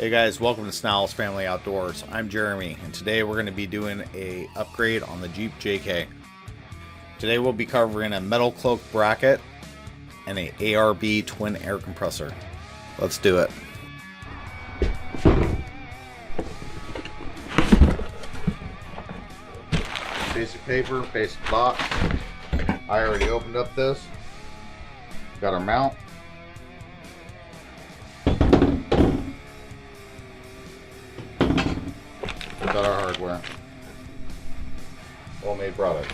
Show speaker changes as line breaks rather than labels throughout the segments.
Hey guys, welcome to Snowell's Family Outdoors. I'm Jeremy, and today we're going to be doing a upgrade on the Jeep JK. Today we'll be covering a Metal Cloak bracket and a ARB twin air compressor. Let's do it. Basic paper, basic box. I already opened up this. Got our mount. Got our hardware. Well-made product.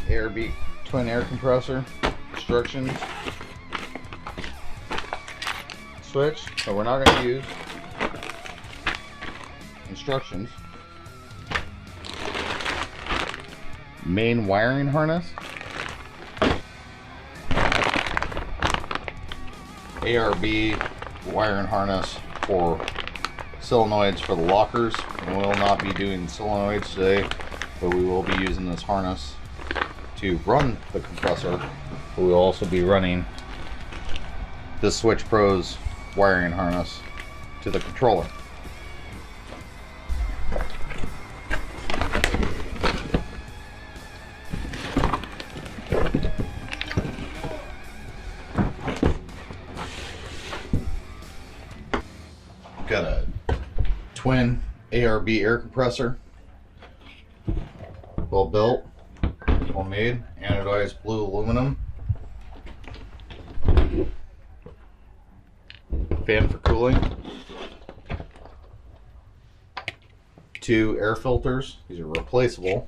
ARB twin air compressor instructions. Switch, so we're not going to use instructions. Main wiring harness. ARB wiring harness for solenoids for the lockers. We will not be doing solenoids today, but we will be using this harness to run the compressor. But we will also be running this Switch Pro's wiring harness to the controller. Got a twin ARB air compressor, well built, well made, anodized blue aluminum, fan for cooling, 2 air filters. These are replaceable.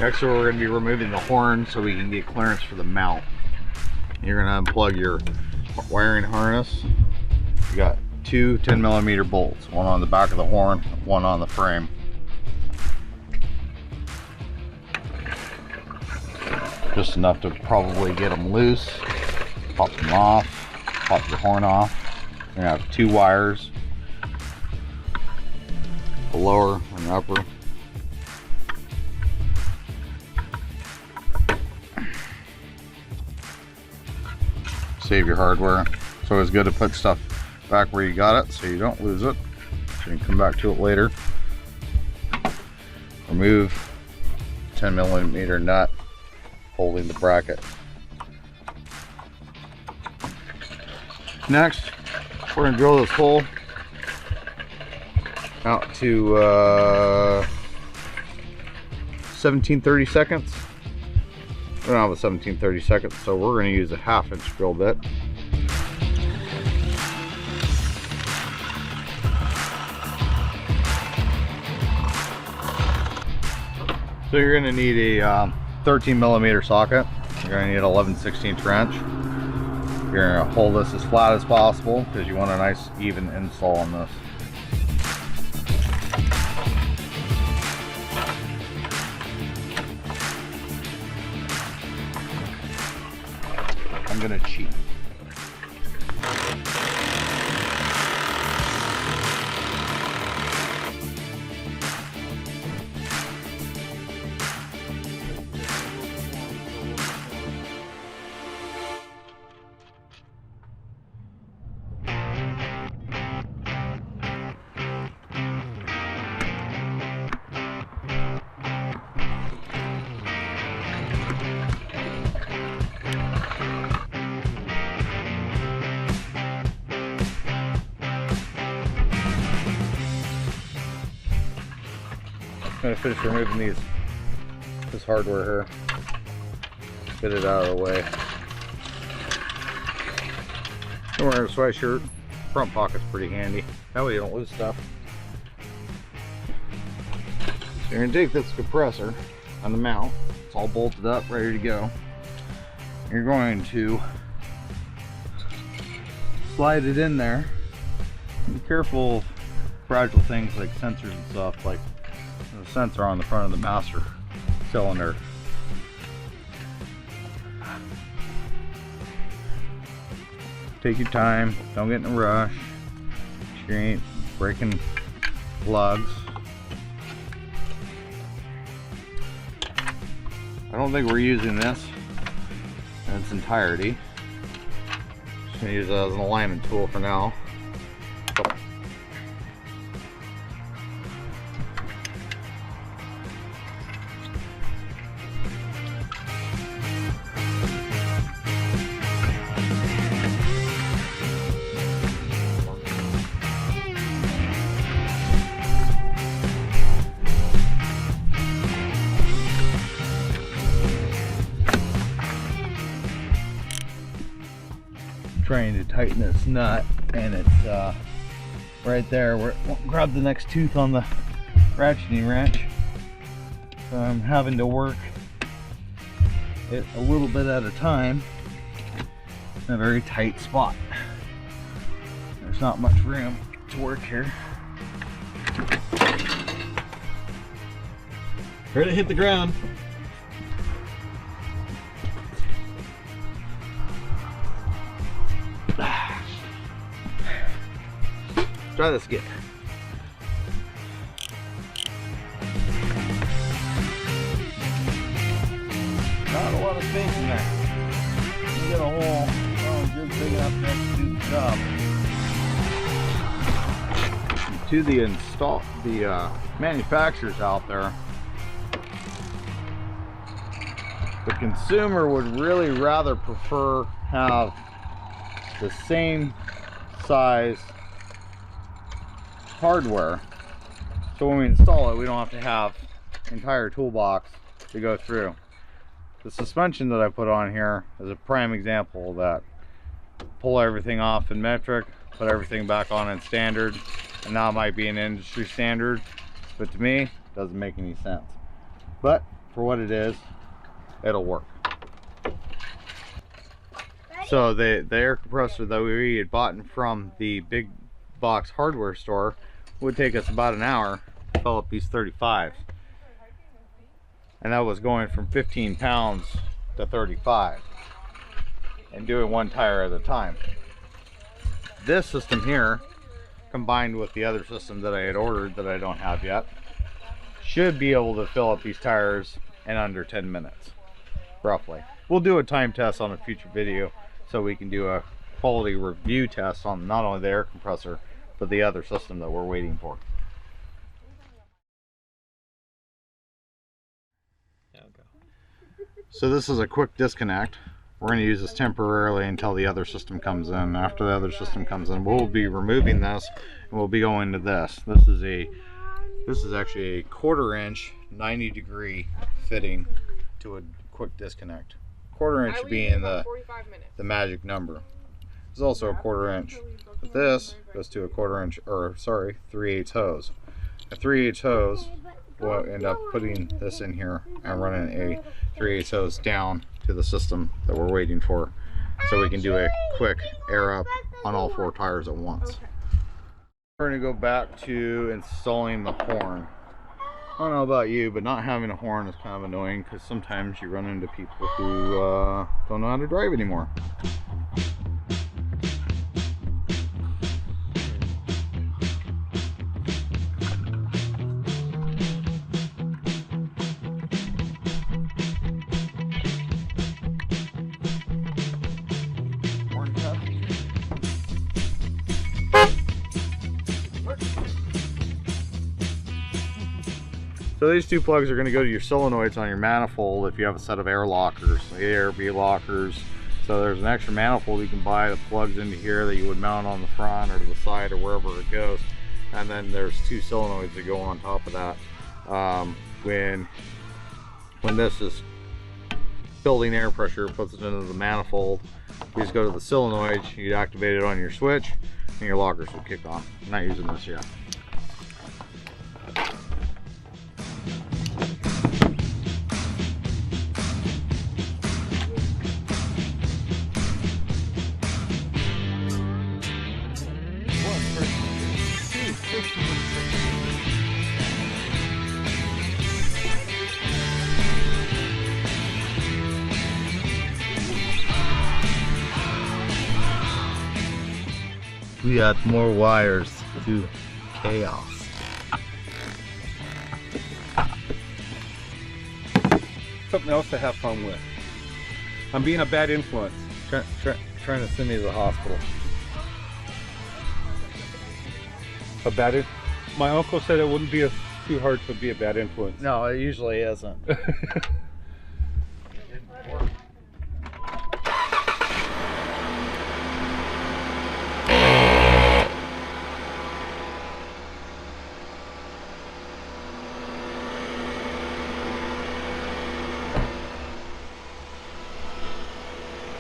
Next, we're going to be removing the horn so we can get clearance for the mount. You're going to unplug your wiring harness. You got 2 10mm bolts, one on the back of the horn, one on the frame. Just enough to probably get them loose. Pop them off, pop your horn off. You're going to have 2 wires, the lower and the upper. Save your hardware. It's always good to put stuff back where you got it so you don't lose it. So you can come back to it later. Remove 10mm nut holding the bracket. Next, we're going to drill this hole out to 1730 seconds. We don't have a 1730 seconds, so we're going to use a 1/2 inch drill bit. So you're going to need a 13mm socket. You're going to need an 11/16 wrench. You're going to hold this as flat as possible because you want a nice even install on this. I'm gonna cheat. I'm gonna finish removing this hardware here. Get it out of the way. I'm wearing a sweatshirt. Front pocket's pretty handy. That way you don't lose stuff. So you're gonna take this compressor on the mount. It's all bolted up, ready to go. You're going to slide it in there. Be careful of fragile things like sensors and stuff, like the sensor on the front of the master cylinder. Take your time, don't get in a rush. You ain't breaking lugs. I don't think we're using this in its entirety. Just gonna use it as an alignment tool for now. Trying to tighten this nut, and it's right there where it won't grab the next tooth on the ratcheting wrench. So I'm having to work it a little bit at a time in a very tight spot. There's not much room to work here.
Heard it hit the ground.
Try this again. Not a lot of space in there. You get a hole, oh, just big enough to actually do the job. To the manufacturers out there, the consumer would really rather prefer have the same size hardware, so when we install it we don't have to have entire toolbox to go through. The suspension that I put on here is a prime example of that. Pull everything off in metric, put everything back on in standard, and now it might be an industry standard, but to me it doesn't make any sense. But for what it is, it'll work. So the air compressor that we had bought from the big box hardware store would take us about an hour to fill up these 35, and that was going from 15 pounds to 35 and doing one tire at a time. This system here, combined with the other system that I had ordered that I don't have yet, should be able to fill up these tires in under 10 minutes roughly. We'll do a time test on a future video so we can do a quality review test on not only the air compressor but the other system that we're waiting for. So this is a quick disconnect. We're going to use this temporarily until the other system comes in. After the other system comes in, we'll be removing this and we'll be going to this. This is actually a 1/4 inch 90-degree fitting to a quick disconnect. 1/4 inch being the magic number. There's also a 1/4 inch. But this goes to a 1/4 inch, or sorry, 3/8 hose. A 3/8 hose will end up putting this in here and running a 3/8 hose down to the system that we're waiting for, so we can do a quick air up on all 4 tires at once. We're going to go back to installing the horn. I don't know about you, but not having a horn is kind of annoying because sometimes you run into people who don't know how to drive anymore. So these 2 plugs are going to go to your solenoids on your manifold if you have a set of air lockers, ARB lockers. So there's an extra manifold you can buy that plugs into here that you would mount on the front or to the side or wherever it goes. And then there's 2 solenoids that go on top of that. When this is building air pressure, puts it into the manifold, you just go to the solenoids, you activate it on your switch, and your lockers will kick on. I'm not using this yet. We add more wires to chaos.
Something else to have fun with. I'm being a bad influence.
Trying to send me to the hospital.
My uncle said it wouldn't be too hard to be a bad influence.
No, it usually isn't.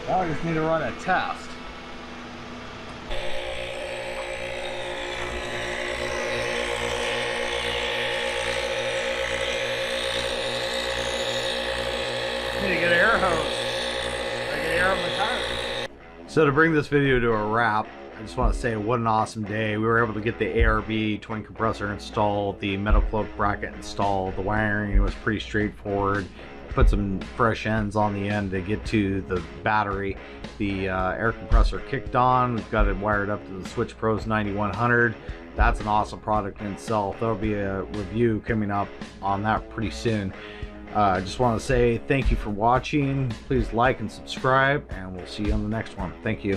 Now I just need to run a test. Need to get an air hose. I get air on my tires. So to bring this video to a wrap, I just want to say what an awesome day. We were able to get the ARB twin compressor installed, the Metal Cloak bracket installed. The wiring was pretty straightforward. Put some fresh ends on the end to get to the battery. The air compressor kicked on. We've got it wired up to the Switch Pros 9100. That's an awesome product in itself. There'll be a review coming up on that pretty soon. I just want to say thank you for watching. Please like and subscribe, and we'll see you on the next one. Thank you.